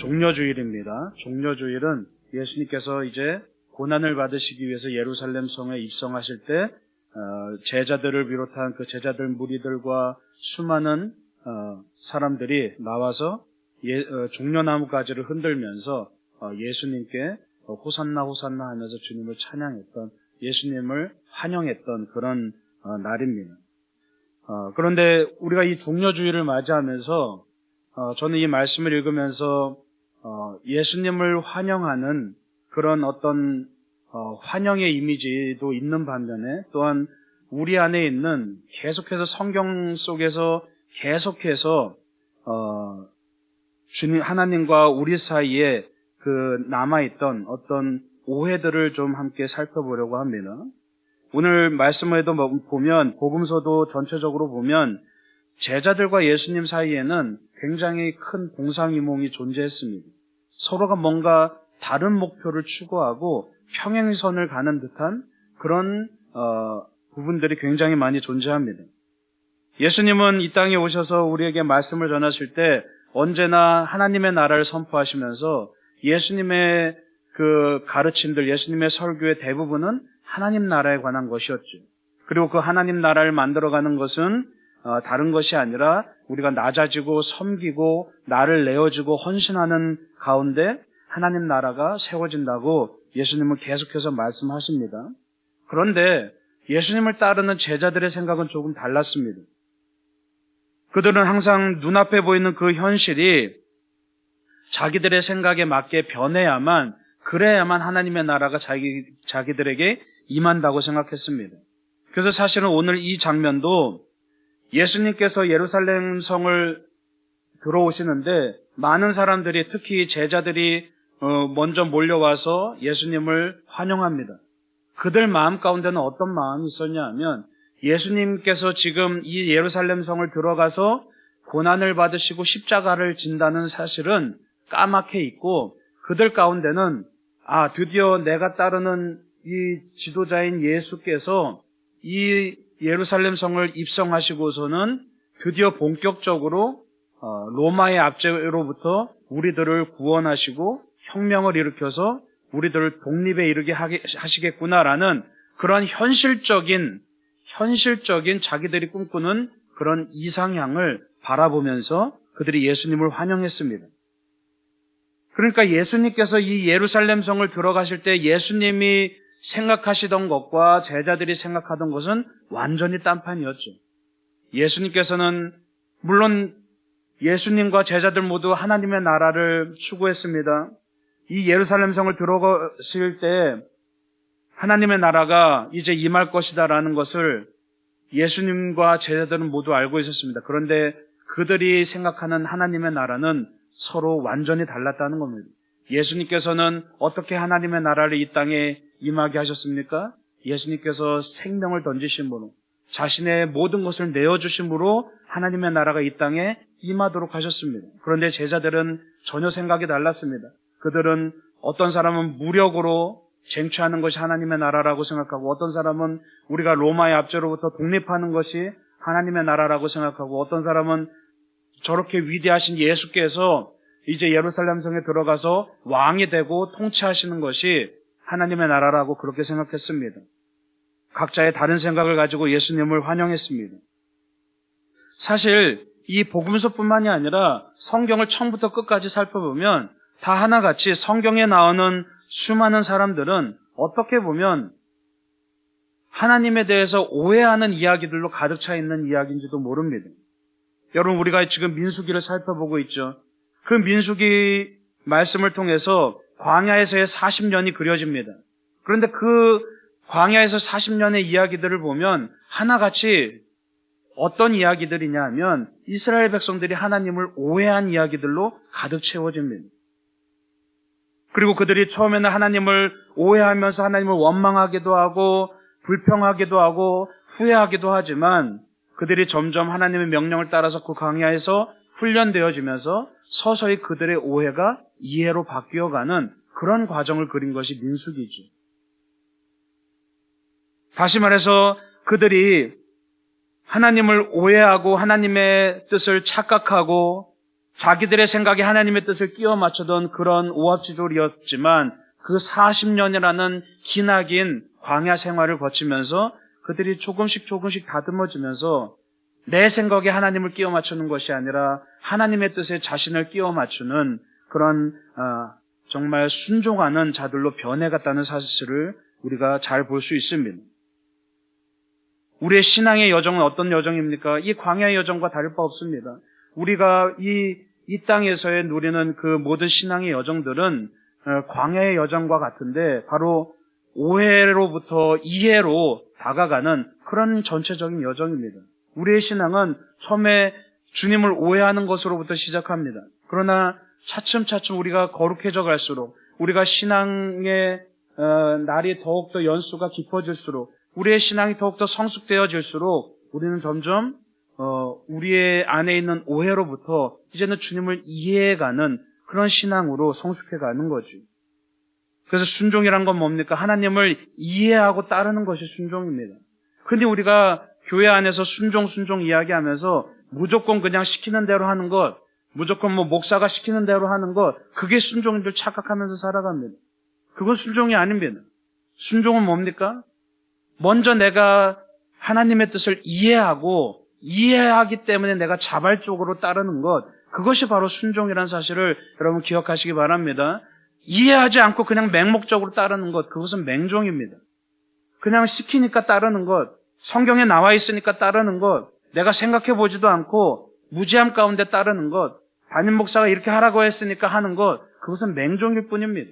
종려주일입니다. 종려주일은 예수님께서 이제 고난을 받으시기 위해서 예루살렘 성에 입성하실 때 제자들을 비롯한 그 제자들 무리들과 수많은 사람들이 나와서 종려나무 가지를 흔들면서 예수님께 호산나 호산나 하면서 주님을 찬양했던, 예수님을 환영했던 그런 날입니다. 그런데 우리가 이 종려주일을 맞이하면서 저는 이 말씀을 읽으면서 예수님을 환영하는 그런 어떤 환영의 이미지도 있는 반면에 또한 우리 안에 있는 계속해서 성경 속에서 계속해서 주님 하나님과 우리 사이에 그 남아있던 어떤 오해들을 좀 함께 살펴보려고 합니다. 오늘 말씀에도 보면 복음서도 전체적으로 보면 제자들과 예수님 사이에는 굉장히 큰 동상이몽이 존재했습니다. 서로가 뭔가 다른 목표를 추구하고 평행선을 가는 듯한 그런 부분들이 굉장히 많이 존재합니다. 예수님은 이 땅에 오셔서 우리에게 말씀을 전하실 때 언제나 하나님의 나라를 선포하시면서 예수님의 그 가르침들, 예수님의 설교의 대부분은 하나님 나라에 관한 것이었죠. 그리고 그 하나님 나라를 만들어가는 것은 다른 것이 아니라 우리가 낮아지고 섬기고 나를 내어주고 헌신하는 가운데 하나님 나라가 세워진다고 예수님은 계속해서 말씀하십니다. 그런데 예수님을 따르는 제자들의 생각은 조금 달랐습니다. 그들은 항상 눈앞에 보이는 그 현실이 자기들의 생각에 맞게 변해야만, 그래야만 하나님의 나라가 자기들에게 임한다고 생각했습니다. 그래서 사실은 오늘 이 장면도 예수님께서 예루살렘 성을 들어오시는데 많은 사람들이, 특히 제자들이 먼저 몰려와서 예수님을 환영합니다. 그들 마음 가운데는 어떤 마음이 있었냐 하면 예수님께서 지금 이 예루살렘 성을 들어가서 고난을 받으시고 십자가를 진다는 사실은 까맣게 있고, 그들 가운데는 드디어 내가 따르는 이 지도자인 예수께서 이 예루살렘 성을 입성하시고서는 드디어 본격적으로 로마의 압제로부터 우리들을 구원하시고 혁명을 일으켜서 우리들을 독립에 이르게 하시겠구나라는 그런 현실적인 자기들이 꿈꾸는 그런 이상향을 바라보면서 그들이 예수님을 환영했습니다. 그러니까 예수님께서 이 예루살렘 성을 들어가실 때 예수님이 생각하시던 것과 제자들이 생각하던 것은 완전히 딴판이었죠. 예수님께서는 물론 예수님과 제자들 모두 하나님의 나라를 추구했습니다. 이 예루살렘 성을 들어가실 때 하나님의 나라가 이제 임할 것이다라는 것을 예수님과 제자들은 모두 알고 있었습니다. 그런데 그들이 생각하는 하나님의 나라는 서로 완전히 달랐다는 겁니다. 예수님께서는 어떻게 하나님의 나라를 이 땅에 임하게 하셨습니까? 예수님께서 생명을 던지심으로, 자신의 모든 것을 내어주심으로 하나님의 나라가 이 땅에 임하도록 하셨습니다. 그런데 제자들은 전혀 생각이 달랐습니다. 그들은 어떤 사람은 무력으로 쟁취하는 것이 하나님의 나라라고 생각하고, 어떤 사람은 우리가 로마의 압제로부터 독립하는 것이 하나님의 나라라고 생각하고, 어떤 사람은 저렇게 위대하신 예수께서 이제 예루살렘 성에 들어가서 왕이 되고 통치하시는 것이 하나님의 나라라고 그렇게 생각했습니다. 각자의 다른 생각을 가지고 예수님을 환영했습니다. 사실 이 복음서뿐만이 아니라 성경을 처음부터 끝까지 살펴보면 다 하나같이 성경에 나오는 수많은 사람들은 어떻게 보면 하나님에 대해서 오해하는 이야기들로 가득 차 있는 이야기인지도 모릅니다. 여러분, 우리가 지금 민수기를 살펴보고 있죠. 그 민수기 말씀을 통해서 광야에서의 40년이 그려집니다. 그런데 그 광야에서 40년의 이야기들을 보면 하나같이 어떤 이야기들이냐 하면 이스라엘 백성들이 하나님을 오해한 이야기들로 가득 채워집니다. 그리고 그들이 처음에는 하나님을 오해하면서 하나님을 원망하기도 하고 불평하기도 하고 후회하기도 하지만 그들이 점점 하나님의 명령을 따라서 그 광야에서 훈련되어지면서 서서히 그들의 오해가 이해로 바뀌어가는 그런 과정을 그린 것이 민수기죠. 다시 말해서 그들이 하나님을 오해하고 하나님의 뜻을 착각하고 자기들의 생각에 하나님의 뜻을 끼워 맞추던 그런 오합지졸이었지만 그 40년이라는 기나긴 광야 생활을 거치면서 그들이 조금씩 다듬어지면서 내 생각에 하나님을 끼워 맞추는 것이 아니라 하나님의 뜻에 자신을 끼워 맞추는 그런 정말 순종하는 자들로 변해갔다는 사실을 우리가 잘 볼 수 있습니다. 우리의 신앙의 여정은 어떤 여정입니까? 이 광야의 여정과 다를 바 없습니다. 우리가 이 땅에서의 누리는 그 모든 신앙의 여정들은 광야의 여정과 같은데 바로 오해로부터 이해로 다가가는 그런 전체적인 여정입니다. 우리의 신앙은 처음에 주님을 오해하는 것으로부터 시작합니다. 그러나 차츰차츰 우리가 거룩해져 갈수록 우리가 신앙의 날이 더욱더 연수가 깊어질수록 우리의 신앙이 더욱더 성숙되어질수록 우리는 점점 우리의 안에 있는 오해로부터 이제는 주님을 이해해가는 그런 신앙으로 성숙해가는 거죠. 그래서 순종이란 건 뭡니까? 하나님을 이해하고 따르는 것이 순종입니다. 근데 우리가 교회 안에서 순종 이야기하면서 무조건 그냥 시키는 대로 하는 것, 무조건 목사가 시키는 대로 하는 것, 그게 순종인 줄 착각하면서 살아갑니다. 그건 순종이 아닙니다. 순종은 뭡니까? 먼저 내가 하나님의 뜻을 이해하기 때문에 내가 자발적으로 따르는 것, 그것이 바로 순종이라는 사실을 여러분 기억하시기 바랍니다. 이해하지 않고 그냥 맹목적으로 따르는 것, 그것은 맹종입니다. 그냥 시키니까 따르는 것, 성경에 나와 있으니까 따르는 것, 내가 생각해 보지도 않고 무지함 가운데 따르는 것, 담임 목사가 이렇게 하라고 했으니까 하는 것, 그것은 맹종일 뿐입니다.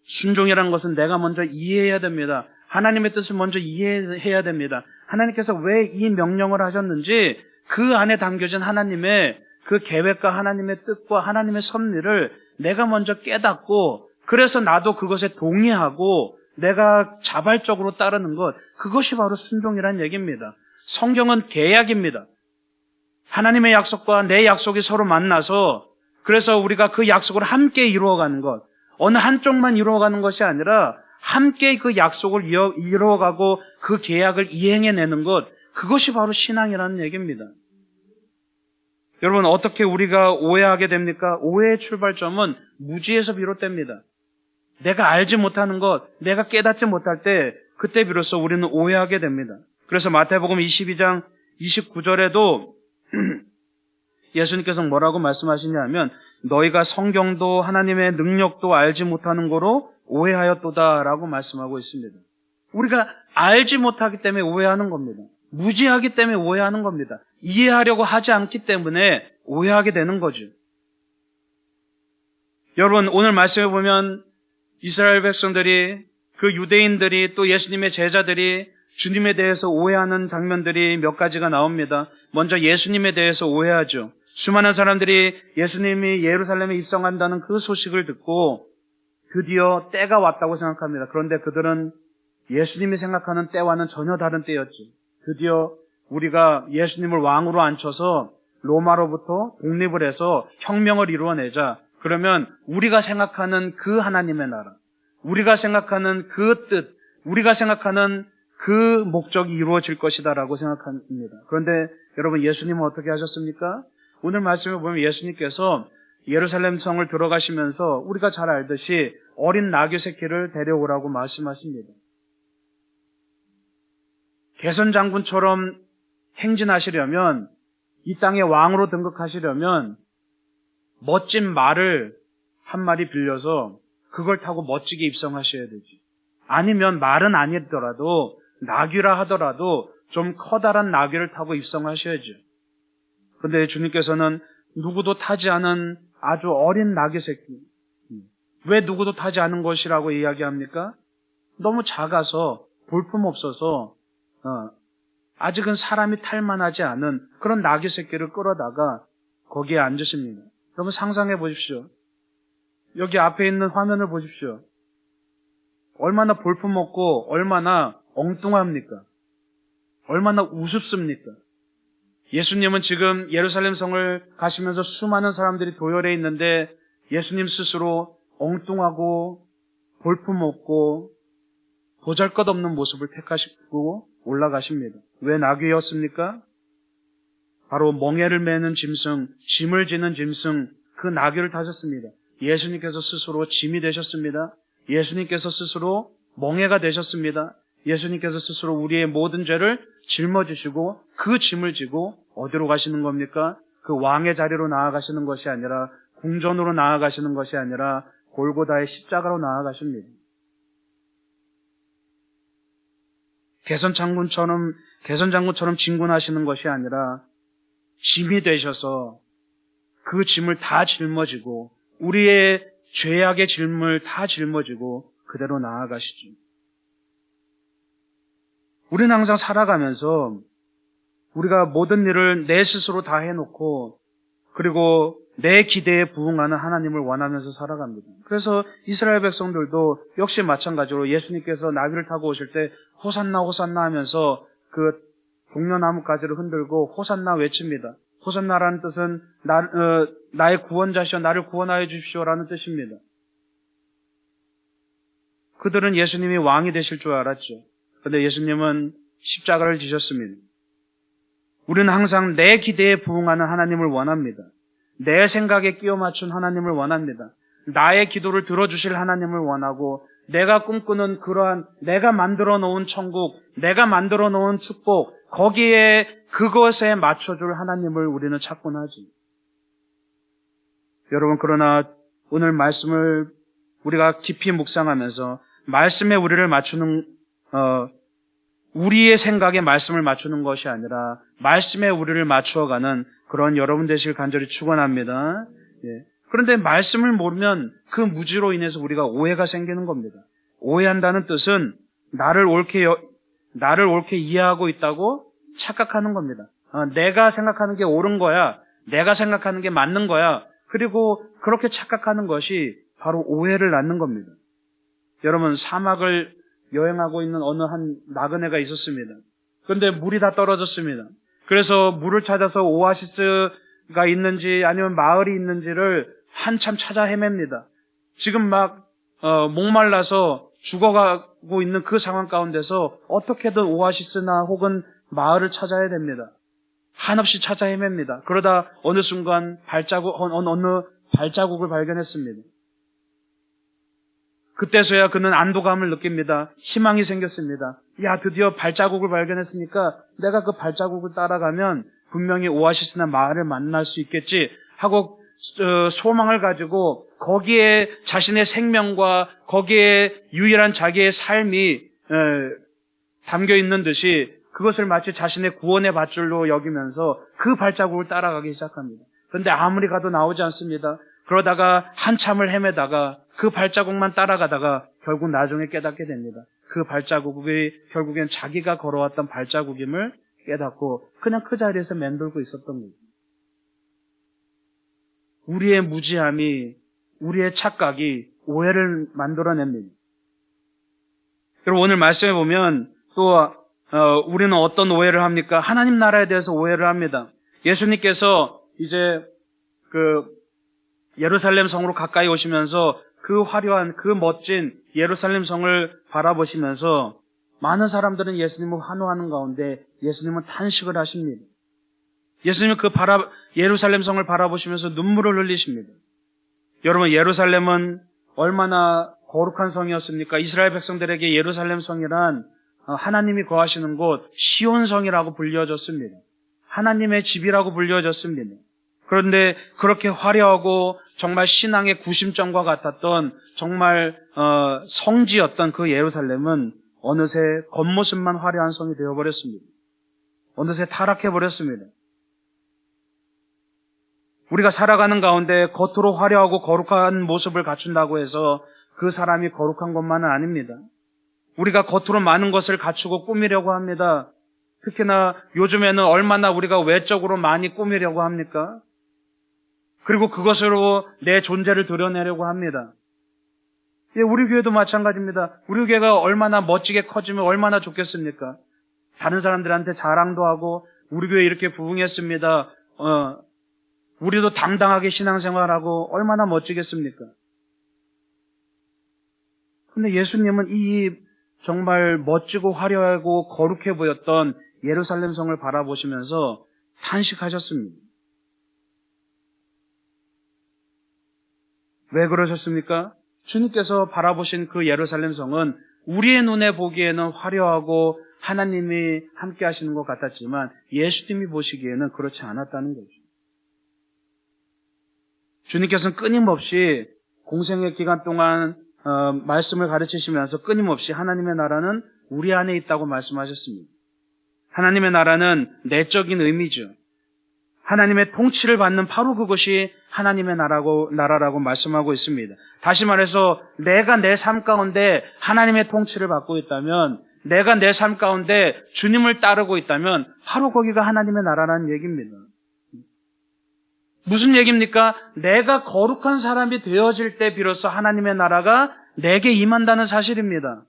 순종이라는 것은 내가 먼저 이해해야 됩니다. 하나님의 뜻을 먼저 이해해야 됩니다. 하나님께서 왜 이 명령을 하셨는지 그 안에 담겨진 하나님의 그 계획과 하나님의 뜻과 하나님의 섭리를 내가 먼저 깨닫고 그래서 나도 그것에 동의하고 내가 자발적으로 따르는 것, 그것이 바로 순종이라는 얘기입니다. 성경은 계약입니다. 하나님의 약속과 내 약속이 서로 만나서 그래서 우리가 그 약속을 함께 이루어가는 것, 어느 한쪽만 이루어가는 것이 아니라 함께 그 약속을 이루어가고 그 계약을 이행해내는 것, 그것이 바로 신앙이라는 얘기입니다. 여러분, 어떻게 우리가 오해하게 됩니까? 오해의 출발점은 무지에서 비롯됩니다. 내가 알지 못하는 것, 내가 깨닫지 못할 때 그때 비로소 우리는 오해하게 됩니다. 그래서 마태복음 22장 29절에도 예수님께서 뭐라고 말씀하시냐면 너희가 성경도 하나님의 능력도 알지 못하는 거로 오해하였도다라고 말씀하고 있습니다. 우리가 알지 못하기 때문에 오해하는 겁니다. 무지하기 때문에 오해하는 겁니다. 이해하려고 하지 않기 때문에 오해하게 되는 거죠. 여러분, 오늘 말씀해 보면 이스라엘 백성들이, 그 유대인들이, 또 예수님의 제자들이 주님에 대해서 오해하는 장면들이 몇 가지가 나옵니다. 먼저 예수님에 대해서 오해하죠. 수많은 사람들이 예수님이 예루살렘에 입성한다는 그 소식을 듣고 드디어 때가 왔다고 생각합니다. 그런데 그들은 예수님이 생각하는 때와는 전혀 다른 때였죠. 드디어 우리가 예수님을 왕으로 앉혀서 로마로부터 독립을 해서 혁명을 이루어내자. 그러면 우리가 생각하는 그 하나님의 나라, 우리가 생각하는 그 뜻, 우리가 생각하는 그 목적이 이루어질 것이다라고 생각합니다. 그런데 여러분, 예수님은 어떻게 하셨습니까? 오늘 말씀을 보면 예수님께서 예루살렘 성을 들어가시면서 우리가 잘 알듯이 어린 나귀 새끼를 데려오라고 말씀하십니다. 개선 장군처럼 행진하시려면, 이 땅의 왕으로 등극하시려면 멋진 말을 한 마리 빌려서 그걸 타고 멋지게 입성하셔야 되지. 아니면 말은 아니더라도 나귀라 하더라도 좀 커다란 나귀를 타고 입성하셔야죠. 그런데 주님께서는 누구도 타지 않은 아주 어린 나귀 새끼. 왜 누구도 타지 않은 것이라고 이야기합니까? 너무 작아서 볼품없어서 아직은 사람이 탈만하지 않은 그런 나귀 새끼를 끌어다가 거기에 앉으십니다. 여러분 상상해 보십시오. 여기 앞에 있는 화면을 보십시오. 얼마나 볼품없고 얼마나 엉뚱합니까? 얼마나 우습습니까? 예수님은 지금 예루살렘 성을 가시면서 수많은 사람들이 도열해 있는데 예수님 스스로 엉뚱하고 볼품없고 보잘것없는 모습을 택하시고 올라가십니다. 왜 나귀였습니까? 바로 멍에를 매는 짐승, 짐을 지는 짐승, 그 나귀를 타셨습니다. 예수님께서 스스로 짐이 되셨습니다. 예수님께서 스스로 멍에가 되셨습니다. 예수님께서 스스로 우리의 모든 죄를 짊어지시고 그 짐을 지고 어디로 가시는 겁니까? 그 왕의 자리로 나아가시는 것이 아니라, 궁전으로 나아가시는 것이 아니라 골고다의 십자가로 나아가십니다. 개선장군처럼 진군하시는 것이 아니라 짐이 되셔서 그 짐을 다 짊어지고, 우리의 죄악의 짐을 다 짊어지고 그대로 나아가시죠. 우리는 항상 살아가면서 우리가 모든 일을 내 스스로 다 해놓고, 그리고 내 기대에 부응하는 하나님을 원하면서 살아갑니다. 그래서 이스라엘 백성들도 역시 마찬가지로 예수님께서 나귀를 타고 오실 때 호산나 호산나 하면서 그 종려나무 가지를 흔들고 호산나 외칩니다. 호산나라는 뜻은 나의 구원자시여 나를 구원하여 주십시오라는 뜻입니다. 그들은 예수님이 왕이 되실 줄 알았죠. 그런데 예수님은 십자가를 지셨습니다. 우리는 항상 내 기대에 부응하는 하나님을 원합니다. 내 생각에 끼워 맞춘 하나님을 원합니다. 나의 기도를 들어주실 하나님을 원하고, 내가 꿈꾸는 그러한 내가 만들어 놓은 천국, 내가 만들어 놓은 축복, 거기에 그것에 맞춰줄 하나님을 우리는 찾곤 하지. 여러분, 그러나 오늘 말씀을 우리가 깊이 묵상하면서 말씀에 우리를 맞추는 우리의 생각에 말씀을 맞추는 것이 아니라 말씀에 우리를 맞추어가는 그런 여러분 되실 간절히 축원합니다. 예. 그런데 말씀을 모르면 그 무지로 인해서 우리가 오해가 생기는 겁니다. 오해한다는 뜻은 나를 옳게 이해하고 있다고 착각하는 겁니다. 내가 생각하는 게 옳은 거야. 내가 생각하는 게 맞는 거야. 그리고 그렇게 착각하는 것이 바로 오해를 낳는 겁니다. 여러분, 사막을 여행하고 있는 어느 한 나그네가 있었습니다. 그런데 물이 다 떨어졌습니다. 그래서 물을 찾아서 오아시스가 있는지 아니면 마을이 있는지를 한참 찾아 헤맵니다. 지금 막 목말라서 죽어가고 있는 그 상황 가운데서 어떻게든 오아시스나 혹은 마을을 찾아야 됩니다. 한없이 찾아 헤맵니다. 그러다 어느 순간 어느 발자국을 발견했습니다. 그때서야 그는 안도감을 느낍니다. 희망이 생겼습니다. 야, 드디어 발자국을 발견했으니까 내가 그 발자국을 따라가면 분명히 오아시스나 마을을 만날 수 있겠지 하고 소망을 가지고 거기에 자신의 생명과 거기에 유일한 자기의 삶이 담겨 있는 듯이 그것을 마치 자신의 구원의 밧줄로 여기면서 그 발자국을 따라가기 시작합니다. 그런데 아무리 가도 나오지 않습니다. 그러다가 한참을 헤매다가 그 발자국만 따라가다가 결국 나중에 깨닫게 됩니다. 그 발자국이 결국엔 자기가 걸어왔던 발자국임을 깨닫고 그냥 그 자리에서 맴돌고 있었던 거예요. 우리의 무지함이, 우리의 착각이 오해를 만들어냅니다. 그리고 오늘 말씀해 보면 또 우리는 어떤 오해를 합니까? 하나님 나라에 대해서 오해를 합니다. 예수님께서 이제 예루살렘 성으로 가까이 오시면서 그 화려한, 그 멋진 예루살렘 성을 바라보시면서 많은 사람들은 예수님을 환호하는 가운데 예수님은 탄식을 하십니다. 예수님은 예루살렘 성을 바라보시면서 눈물을 흘리십니다. 여러분, 예루살렘은 얼마나 거룩한 성이었습니까? 이스라엘 백성들에게 예루살렘 성이란 하나님이 거하시는 곳 시온성이라고 불려졌습니다. 하나님의 집이라고 불려졌습니다. 그런데 그렇게 화려하고 정말 신앙의 구심점과 같았던 정말 성지였던 그 예루살렘은 어느새 겉모습만 화려한 성이 되어버렸습니다. 어느새 타락해버렸습니다. 우리가 살아가는 가운데 겉으로 화려하고 거룩한 모습을 갖춘다고 해서 그 사람이 거룩한 것만은 아닙니다. 우리가 겉으로 많은 것을 갖추고 꾸미려고 합니다. 특히나 요즘에는 얼마나 우리가 외적으로 많이 꾸미려고 합니까? 그리고 그것으로 내 존재를 드러내려고 합니다. 예, 우리 교회도 마찬가지입니다. 우리 교회가 얼마나 멋지게 커지면 얼마나 좋겠습니까? 다른 사람들한테 자랑도 하고 우리 교회 이렇게 부흥했습니다. 우리도 당당하게 신앙생활하고 얼마나 멋지겠습니까? 그런데 예수님은 이 정말 멋지고 화려하고 거룩해 보였던 예루살렘 성을 바라보시면서 탄식하셨습니다. 왜 그러셨습니까? 주님께서 바라보신 그 예루살렘 성은 우리의 눈에 보기에는 화려하고 하나님이 함께 하시는 것 같았지만 예수님이 보시기에는 그렇지 않았다는 거죠. 주님께서는 끊임없이 공생의 기간 동안 말씀을 가르치시면서 끊임없이 하나님의 나라는 우리 안에 있다고 말씀하셨습니다. 하나님의 나라는 내적인 의미죠. 하나님의 통치를 받는 바로 그것이 하나님의 나라라고 말씀하고 있습니다. 다시 말해서 내가 내 삶 가운데 하나님의 통치를 받고 있다면, 내가 내 삶 가운데 주님을 따르고 있다면 바로 거기가 하나님의 나라라는 얘기입니다. 무슨 얘기입니까? 내가 거룩한 사람이 되어질 때 비로소 하나님의 나라가 내게 임한다는 사실입니다.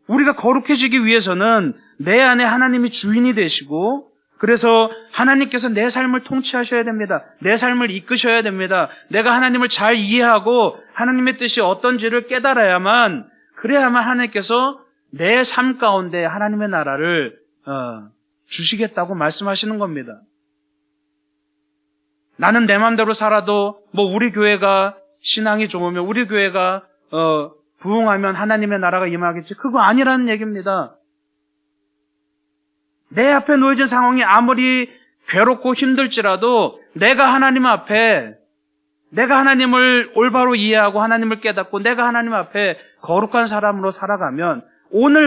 우리가 거룩해지기 위해서는 내 안에 하나님이 주인이 되시고, 그래서 하나님께서 내 삶을 통치하셔야 됩니다. 내 삶을 이끄셔야 됩니다. 내가 하나님을 잘 이해하고 하나님의 뜻이 어떤지를 깨달아야만, 그래야만 하나님께서 내 삶 가운데 하나님의 나라를 주시겠다고 말씀하시는 겁니다. 나는 내 마음대로 살아도 우리 교회가 신앙이 좋으면, 우리 교회가 부흥하면 하나님의 나라가 임하겠지, 그거 아니라는 얘기입니다. 내 앞에 놓여진 상황이 아무리 괴롭고 힘들지라도 내가 하나님 앞에, 내가 하나님을 올바로 이해하고 하나님을 깨닫고 내가 하나님 앞에 거룩한 사람으로 살아가면,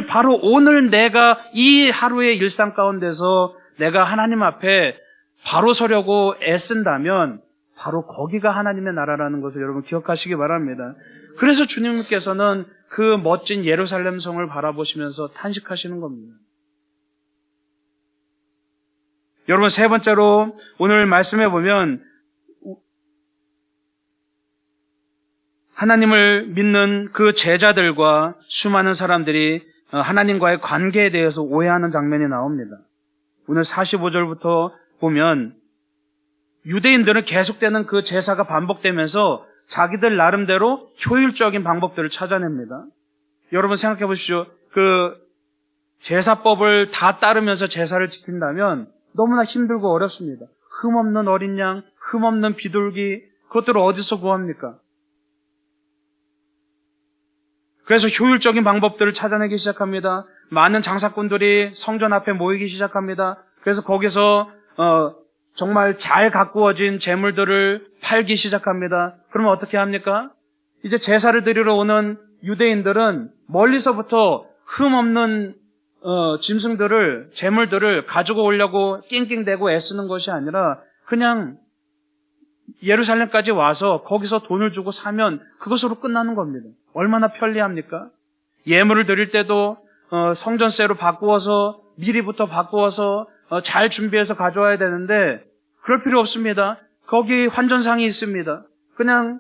바로 오늘 내가 이 하루의 일상 가운데서 내가 하나님 앞에 바로 서려고 애쓴다면 바로 거기가 하나님의 나라라는 것을 여러분 기억하시기 바랍니다. 그래서 주님께서는 그 멋진 예루살렘 성을 바라보시면서 탄식하시는 겁니다. 여러분, 세 번째로 오늘 말씀해 보면 하나님을 믿는 그 제자들과 수많은 사람들이 하나님과의 관계에 대해서 오해하는 장면이 나옵니다. 오늘 45절부터 보면 유대인들은 계속되는 그 제사가 반복되면서 자기들 나름대로 효율적인 방법들을 찾아냅니다. 여러분 생각해 보십시오. 그 제사법을 다 따르면서 제사를 지킨다면 너무나 힘들고 어렵습니다. 흠없는 어린 양, 흠없는 비둘기, 그것들을 어디서 구합니까? 그래서 효율적인 방법들을 찾아내기 시작합니다. 많은 장사꾼들이 성전 앞에 모이기 시작합니다. 그래서 거기서 정말 잘 가꾸어진 재물들을 팔기 시작합니다. 그러면 어떻게 합니까? 이제 제사를 드리러 오는 유대인들은 멀리서부터 흠없는 짐승들을, 재물들을 가지고 오려고 낑낑대고 애쓰는 것이 아니라 그냥 예루살렘까지 와서 거기서 돈을 주고 사면 그것으로 끝나는 겁니다. 얼마나 편리합니까? 예물을 드릴 때도 성전세로 바꾸어서, 미리부터 바꾸어서 잘 준비해서 가져와야 되는데 그럴 필요 없습니다. 거기 환전상이 있습니다. 그냥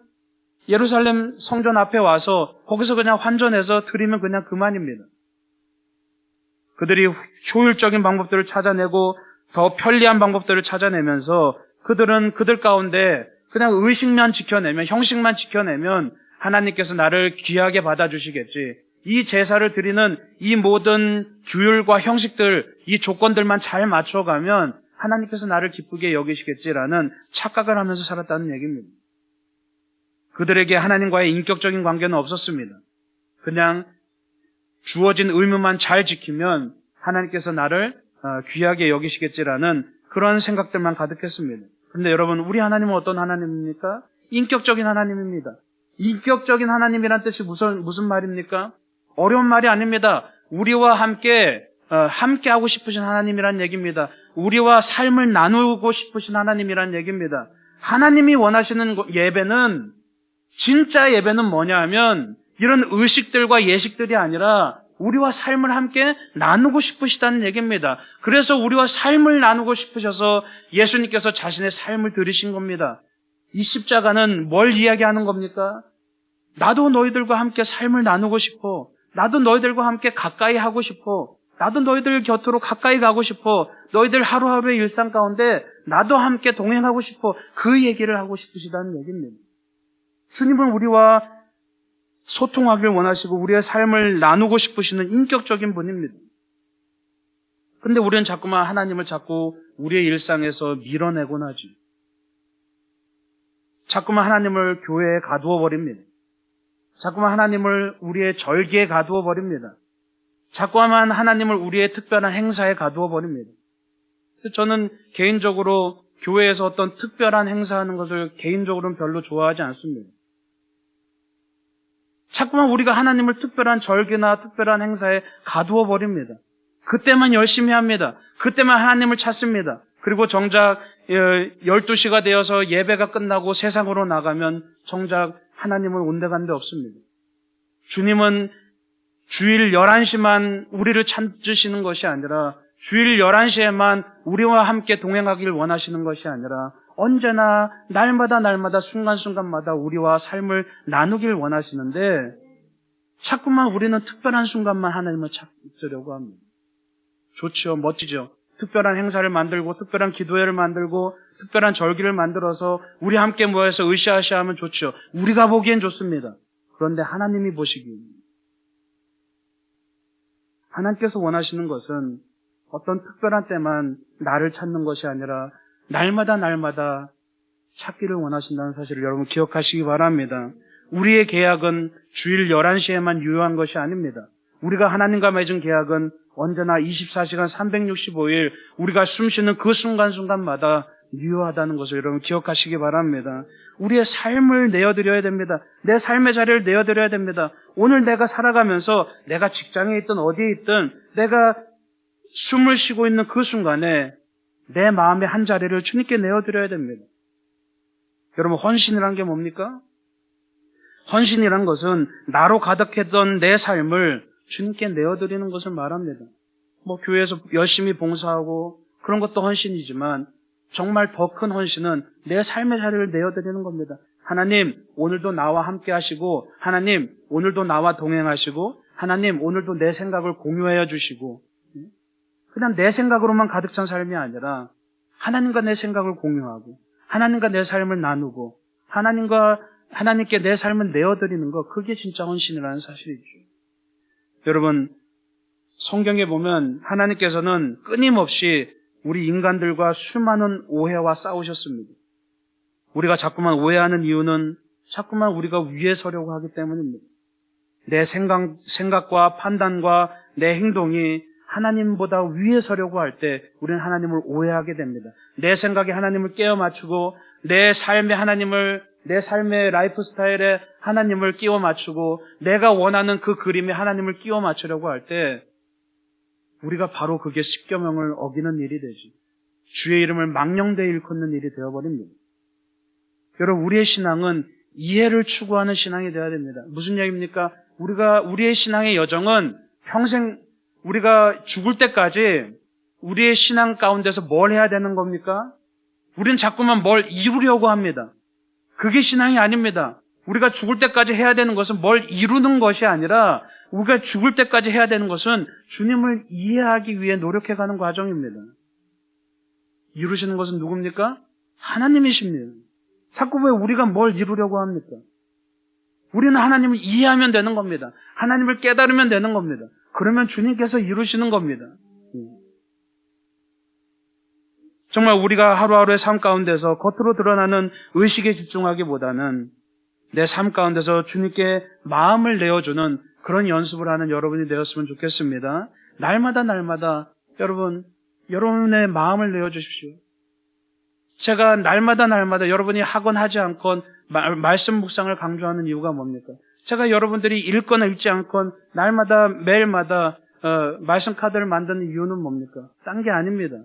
예루살렘 성전 앞에 와서 거기서 그냥 환전해서 드리면 그냥 그만입니다. 그들이 효율적인 방법들을 찾아내고 더 편리한 방법들을 찾아내면서 그들은 그들 가운데 그냥 의식만 지켜내면, 형식만 지켜내면 하나님께서 나를 귀하게 받아주시겠지, 이 제사를 드리는 이 모든 규율과 형식들, 이 조건들만 잘 맞춰가면 하나님께서 나를 기쁘게 여기시겠지라는 착각을 하면서 살았다는 얘기입니다. 그들에게 하나님과의 인격적인 관계는 없었습니다. 그냥 주어진 의무만 잘 지키면 하나님께서 나를 귀하게 여기시겠지라는 그런 생각들만 가득했습니다. 그런데 여러분, 우리 하나님은 어떤 하나님입니까? 인격적인 하나님입니다. 인격적인 하나님이란 뜻이 무슨 말입니까? 어려운 말이 아닙니다. 우리와 함께 하고 싶으신 하나님이란 얘기입니다. 우리와 삶을 나누고 싶으신 하나님이란 얘기입니다. 하나님이 원하시는 예배는, 진짜 예배는 뭐냐 하면 이런 의식들과 예식들이 아니라 우리와 삶을 함께 나누고 싶으시다는 얘기입니다. 그래서 우리와 삶을 나누고 싶으셔서 예수님께서 자신의 삶을 들이신 겁니다. 이 십자가는 뭘 이야기하는 겁니까? 나도 너희들과 함께 삶을 나누고 싶어. 나도 너희들과 함께 가까이 하고 싶어. 나도 너희들 곁으로 가까이 가고 싶어. 너희들 하루하루의 일상 가운데 나도 함께 동행하고 싶어. 그 얘기를 하고 싶으시다는 얘기입니다. 주님은 우리와 소통하길 원하시고 우리의 삶을 나누고 싶으시는 인격적인 분입니다. 근데 우리는 자꾸만 하나님을 자꾸 우리의 일상에서 밀어내곤 하죠. 자꾸만 하나님을 교회에 가두어 버립니다. 자꾸만 하나님을 우리의 절기에 가두어 버립니다. 자꾸만 하나님을 우리의 특별한 행사에 가두어 버립니다. 저는 개인적으로 교회에서 어떤 특별한 행사하는 것을 개인적으로는 별로 좋아하지 않습니다. 자꾸만 우리가 하나님을 특별한 절기나 특별한 행사에 가두어 버립니다. 그때만 열심히 합니다. 그때만 하나님을 찾습니다. 그리고 정작 12시가 되어서 예배가 끝나고 세상으로 나가면 정작 하나님을 온데간데 없습니다. 주님은 주일 11시만 우리를 찾으시는 것이 아니라 주일 11시에만 우리와 함께 동행하길 원하시는 것이 아니라 언제나 날마다 순간순간마다 우리와 삶을 나누길 원하시는데 자꾸만 우리는 특별한 순간만 하나님을 찾으려고 합니다. 좋죠. 멋지죠. 특별한 행사를 만들고 특별한 기도회를 만들고 특별한 절기를 만들어서 우리 함께 모여서 으쌰으쌰 하면 좋죠. 우리가 보기엔 좋습니다. 그런데 하나님이 보시기에 하나님께서 원하시는 것은 어떤 특별한 때만 나를 찾는 것이 아니라 날마다 찾기를 원하신다는 사실을 여러분 기억하시기 바랍니다. 우리의 계약은 주일 11시에만 유효한 것이 아닙니다. 우리가 하나님과 맺은 계약은 언제나 24시간 365일 우리가 숨쉬는 그 순간순간마다 유효하다는 것을 여러분 기억하시기 바랍니다. 우리의 삶을 내어드려야 됩니다. 내 삶의 자리를 내어드려야 됩니다. 오늘 내가 살아가면서 내가 직장에 있든 어디에 있든 내가 숨을 쉬고 있는 그 순간에 내 마음의 한 자리를 주님께 내어드려야 됩니다. 여러분 헌신이란 게 뭡니까? 헌신이란 것은 나로 가득했던 내 삶을 주님께 내어드리는 것을 말합니다. 교회에서 열심히 봉사하고 그런 것도 헌신이지만 정말 더 큰 헌신은 내 삶의 자리를 내어드리는 겁니다. 하나님 오늘도 나와 함께 하시고 하나님 오늘도 나와 동행하시고 하나님 오늘도 내 생각을 공유하여 주시고 그냥 내 생각으로만 가득 찬 삶이 아니라 하나님과 내 생각을 공유하고 하나님과 내 삶을 나누고 하나님께 내 삶을 내어드리는 것, 그게 진짜 헌신이라는 사실이죠. 여러분, 성경에 보면 하나님께서는 끊임없이 우리 인간들과 수많은 오해와 싸우셨습니다. 우리가 자꾸만 오해하는 이유는 자꾸만 우리가 위에 서려고 하기 때문입니다. 내 생각과 판단과 내 행동이 하나님보다 위에 서려고 할 때 우리는 하나님을 오해하게 됩니다. 내 생각에 하나님을 깨어 맞추고 내 삶의 라이프 스타일에 하나님을 끼워 맞추고 내가 원하는 그 그림에 하나님을 끼워 맞추려고 할 때 우리가 바로 그게 십계명을 어기는 일이 되지. 주의 이름을 망령되이 일컫는 일이 되어버립니다. 여러분, 우리의 신앙은 이해를 추구하는 신앙이 되어야 됩니다. 무슨 얘기입니까? 우리의 신앙의 여정은 평생 우리가 죽을 때까지 우리의 신앙 가운데서 뭘 해야 되는 겁니까? 우리는 자꾸만 뭘 이루려고 합니다. 그게 신앙이 아닙니다. 우리가 죽을 때까지 해야 되는 것은 뭘 이루는 것이 아니라 우리가 죽을 때까지 해야 되는 것은 주님을 이해하기 위해 노력해가는 과정입니다. 이루시는 것은 누굽니까? 하나님이십니다. 자꾸 왜 우리가 뭘 이루려고 합니까? 우리는 하나님을 이해하면 되는 겁니다. 하나님을 깨달으면 되는 겁니다. 그러면 주님께서 이루시는 겁니다. 정말 우리가 하루하루의 삶 가운데서 겉으로 드러나는 의식에 집중하기보다는 내 삶 가운데서 주님께 마음을 내어주는 그런 연습을 하는 여러분이 되었으면 좋겠습니다. 날마다 여러분의 마음을 내어주십시오. 제가 날마다 여러분이 하건 하지 않건 말씀 묵상을 강조하는 이유가 뭡니까? 제가 여러분들이 읽거나 읽지 않건 매일마다 말씀 카드를 만드는 이유는 뭡니까? 딴 게 아닙니다.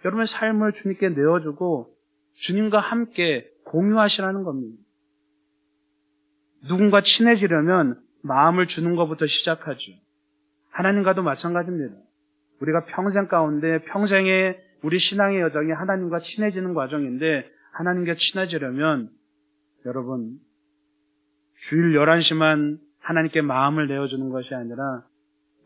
여러분의 삶을 주님께 내어주고 주님과 함께 공유하시라는 겁니다. 누군가 친해지려면 마음을 주는 것부터 시작하죠. 하나님과도 마찬가지입니다. 우리가 평생 가운데 평생의 우리 신앙의 여정이 하나님과 친해지는 과정인데 하나님과 친해지려면 여러분 주일 11시만 하나님께 마음을 내어주는 것이 아니라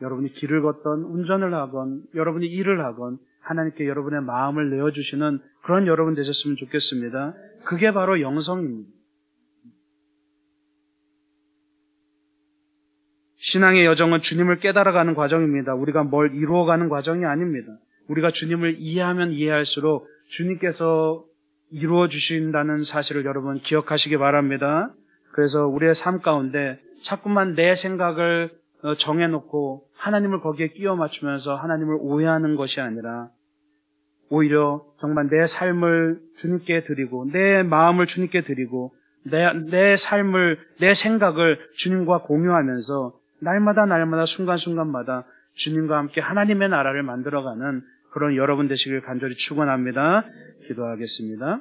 여러분이 길을 걷던 운전을 하건 여러분이 일을 하건 하나님께 여러분의 마음을 내어주시는 그런 여러분 되셨으면 좋겠습니다. 그게 바로 영성입니다. 신앙의 여정은 주님을 깨달아가는 과정입니다. 우리가 뭘 이루어가는 과정이 아닙니다. 우리가 주님을 이해하면 이해할수록 주님께서 이루어 주신다는 사실을 여러분 기억하시기 바랍니다. 그래서 우리의 삶 가운데 자꾸만 내 생각을 정해놓고 하나님을 거기에 끼워 맞추면서 하나님을 오해하는 것이 아니라 오히려 정말 내 삶을 주님께 드리고 내 마음을 주님께 드리고 내 삶을, 내 생각을 주님과 공유하면서 날마다 순간순간마다 주님과 함께 하나님의 나라를 만들어가는 그런 여러분 되시길 간절히 축원합니다. 기도하겠습니다.